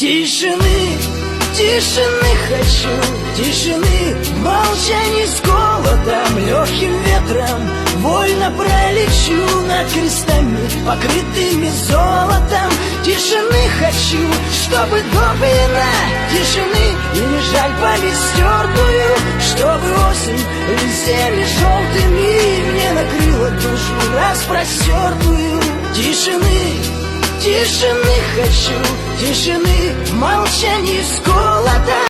Тишины, тишины хочу, тишины, молчаний с голодом, легким ветром вольно пролечу над крестами, покрытыми золотом. Тишины хочу, чтобы доблина, тишины, и не жаль полистертую, чтобы осень листьями желтыми мне накрыла душу распростертую. Тишины, тишины хочу, тишины, молчаний с голода.